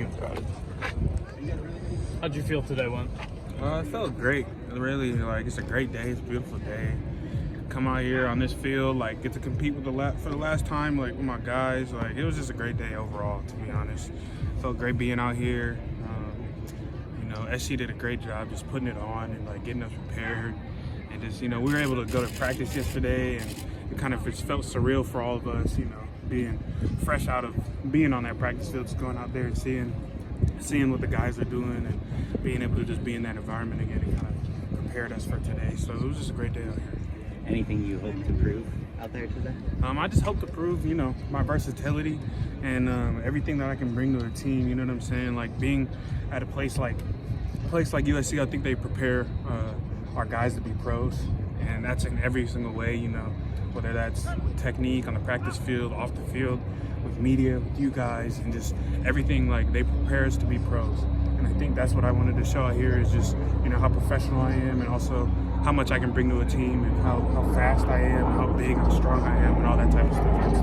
being proud of. How'd you feel today went? It felt great. Really, like, it's a great day. It's a beautiful day. Come out here on this field, like, get to compete with for the last time, like, with my guys. Like, it was just a great day overall, to be honest. Felt great being out here. SC did a great job just putting it on and, like, getting us prepared. And just, we were able to go to practice yesterday, and it kind of just felt surreal for all of us, being fresh out of being on that practice field, just going out there and seeing what the guys are doing and being able to just be in that environment again and kind of prepared us for today. So it was just a great day out here. Anything you hope to prove out there today? I just hope to prove, my versatility and everything that I can bring to the team. You know what I'm saying? Like, being at a place like USC, I think they prepare our guys to be pros, and that's in every single way. Whether that's with technique on the practice field, off the field, with media, with you guys, and just everything. Like, they prepare us to be pros. And I think that's what I wanted to show out here is just, how professional I am, and also how much I can bring to a team, and how fast I am, how big and strong I am, and all that type of stuff.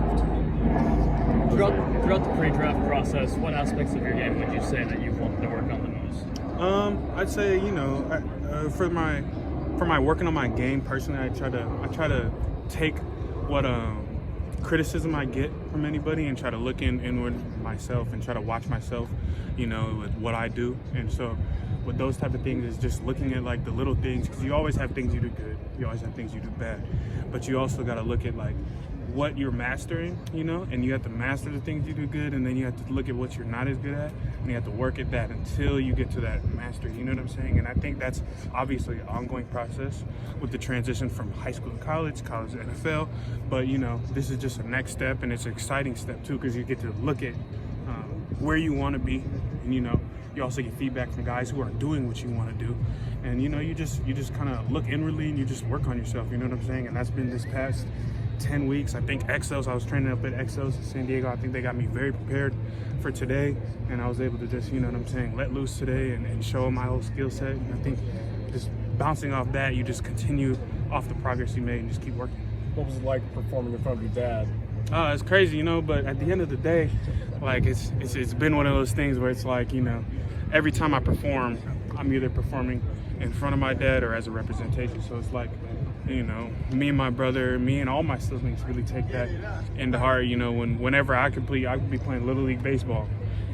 Throughout the pre-draft process, what aspects of your game would you say that you've wanted to work on the most? I'd say, for my working on my game personally, I try to take what criticism I get from anybody and try to look inward myself and try to watch myself, with what I do. And so with those type of things is just looking at, like, the little things, because you always have things you do good, you always have things you do bad, but you also got to look at, like, what you're mastering, and you have to master the things you do good, and then you have to look at what you're not as good at, and you have to work at that until you get to that mastery, you know what I'm saying? And I think that's obviously an ongoing process with the transition from high school to college to NFL, but this is just a next step, and it's an exciting step too, because you get to look at where you want to be, and you also get feedback from guys who are doing what you want to do, and you just kind of look inwardly and you just work on yourself, you know what I'm saying? And that's been this past 10 weeks. I think Exos, I was training up at Exos in San Diego. I think they got me very prepared for today, and I was able to just, let loose today and show them my whole skill set. And I think just bouncing off that, you just continue off the progress you made and just keep working. What was it like performing in front of your dad? It's crazy, but at the end of the day, like, it's been one of those things where it's like, every time I perform, I'm either performing in front of my dad or as a representation. So it's like, me and my brother, me and all my siblings really take that into heart. Whenever I could be playing Little League baseball,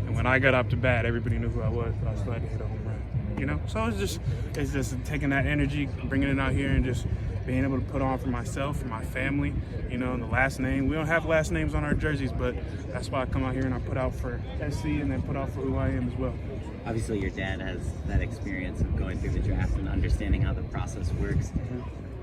and when I got up to bat, everybody knew who I was, but I still had to hit a home run. So it's just taking that energy, bringing it out here, and just being able to put on for myself, for my family, and the last name. We don't have last names on our jerseys, but that's why I come out here and I put out for SC and then put out for who I am as well. Obviously, your dad has that experience of going through the draft and understanding how the process works.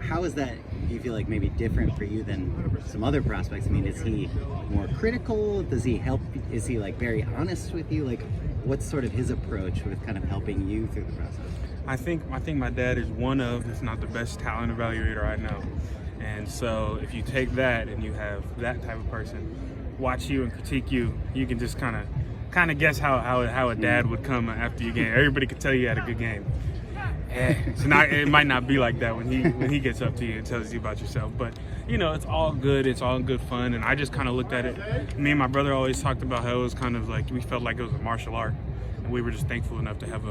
How is that, do you feel like, maybe different for you than some other prospects? I mean, is he more critical? Does he help? Is he, like, very honest with you? Like, what's sort of his approach with kind of helping you through the process? I think my dad is one of, if not the best talent evaluator I know. And so if you take that and you have that type of person watch you and critique you, you can just kind of guess how a dad would come after your game. Everybody could tell you had a good game. It might not be like that when he gets up to you and tells you about yourself, but it's all good. It's all good fun, and I just kind of looked at it. Me and my brother always talked about how it was kind of like we felt like it was a martial art, and we were just thankful enough to have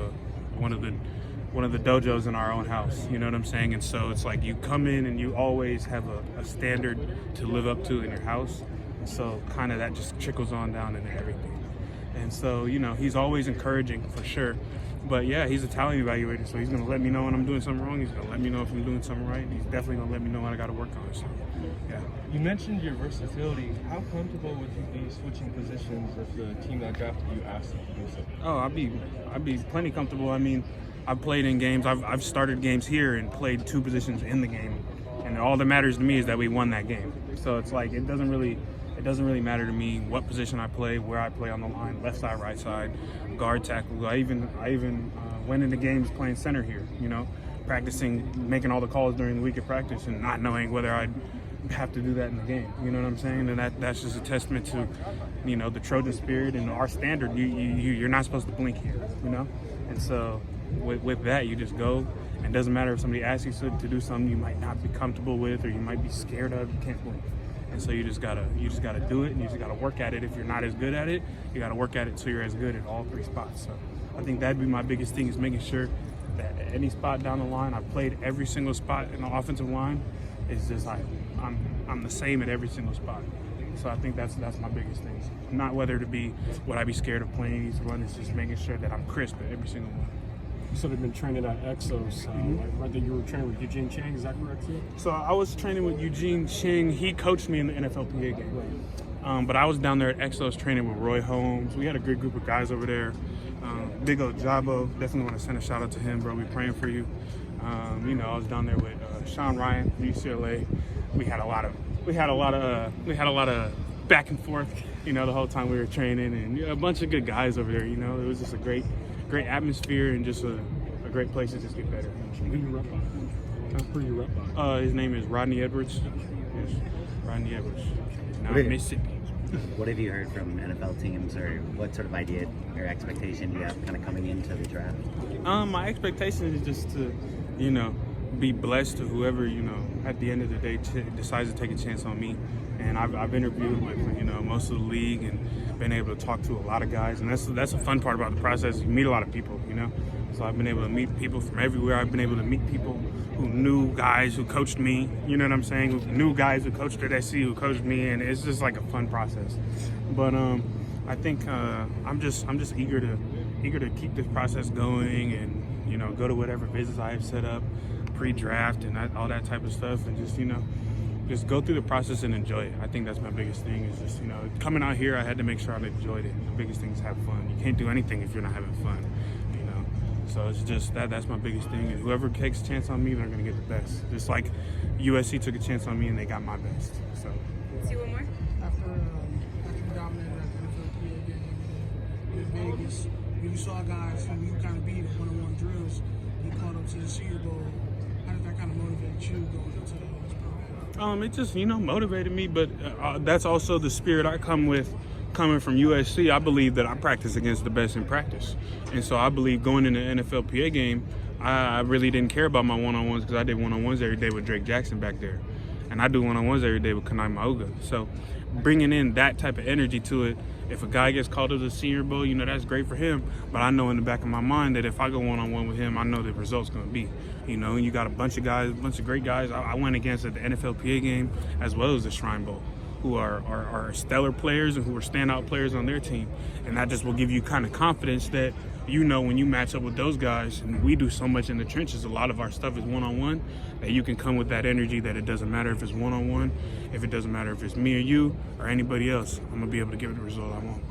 one of the dojos in our own house. You know what I'm saying? And so it's like you come in and you always have a standard to live up to in your house, and so kind of that just trickles on down into everything. And so he's always encouraging for sure. But yeah, he's a talent evaluator, so he's going to let me know when I'm doing something wrong. He's going to let me know if I'm doing something right. He's definitely going to let me know what I got to work on. So, yeah. You mentioned your versatility. How comfortable would you be switching positions if the team that drafted you asked you to do so? Oh, I'd be plenty comfortable. I mean, I've played in games. I've started games here and played two positions in the game, and all that matters to me is that we won that game. So it's like it doesn't really matter to me what position I play, where I play on the line, left side, right side, guard, tackle. I even went into games playing center here, practicing, making all the calls during the week of practice and not knowing whether I'd have to do that in the game. You know what I'm saying? And that's just a testament to, the Trojan spirit and our standard. You're not supposed to blink here, And so with that, you just go. And it doesn't matter if somebody asks you to do something you might not be comfortable with or you might be scared of, you can't blink. And so you just gotta do it, and you just gotta work at it. If you're not as good at it, you gotta work at it so you're as good at all 3 spots. So I think that'd be my biggest thing, is making sure that at any spot down the line, I've played every single spot in the offensive line. It's just like I'm the same at every single spot. So I think that's my biggest thing. Not whether to be would I be scared of playing each one. It's just making sure that I'm crisp at every single one. You said you've been training at Exos. Right there, you were training with Eugene Chang. Is that correct, too? So I was training with Eugene Chang. He coached me in the NFLPA game. But I was down there at Exos training with Roy Holmes. We had a good group of guys over there. Big old Jabo. Definitely want to send a shout out to him, bro. We praying for you. I was down there with Sean Ryan from UCLA. We had a lot of back and forth, the whole time we were training, and a bunch of good guys over there. It was just a great atmosphere and just a great place to just get better. Who you rep by? Who you rep by? His name is Rodney Edwards. Yes, Rodney Edwards. Now Mississippi. What have you heard from NFL teams, or what sort of idea or expectation do you have kind of coming into the draft? My expectation is just to, be blessed to whoever, at the end of the day decides to take a chance on me. And I've interviewed with, most of the league and been able to talk to a lot of guys. And that's a fun part about the process. You meet a lot of people, So I've been able to meet people from everywhere. I've been able to meet people who knew guys who coached me, you know what I'm saying? Who knew guys who coached at SC who coached me, and it's just like a fun process. But I think I'm just eager to keep this process going, and go to whatever visits I have set up, pre-draft and all that type of stuff, and just go through the process and enjoy it. I think that's my biggest thing, is just, coming out here, I had to make sure I enjoyed it. The biggest thing is have fun. You can't do anything if you're not having fun, So it's just that's my biggest thing. And whoever takes a chance on me, they're going to get the best. Just like USC took a chance on me and they got my best. So. See one more? After you dominated at the NFLPA game in Vegas, when you saw guys who you kind of beat in one-on-one drills, you caught up to the Senior Bowl, how did that kind of motivate you going into this program? It just, motivated me, but that's also the spirit I come with. Coming from USC, I believe that I practice against the best in practice. And so I believe going in the NFLPA game, I really didn't care about my one-on-ones, because I did one-on-ones every day with Drake Jackson back there. And I do one-on-ones every day with Kanai Mauga. So bringing in that type of energy to it, if a guy gets called to the Senior Bowl, that's great for him. But I know in the back of my mind that if I go one-on-one with him, I know the result's going to be. And you got a bunch of guys, a bunch of great guys I went against at the NFLPA game as well as the Shrine Bowl, who are stellar players and who are standout players on their team. And that just will give you kind of confidence that, when you match up with those guys, and we do so much in the trenches, a lot of our stuff is one-on-one, that you can come with that energy that it doesn't matter if it's one-on-one, if it doesn't matter if it's me or you or anybody else, I'm going to be able to give it the result I want.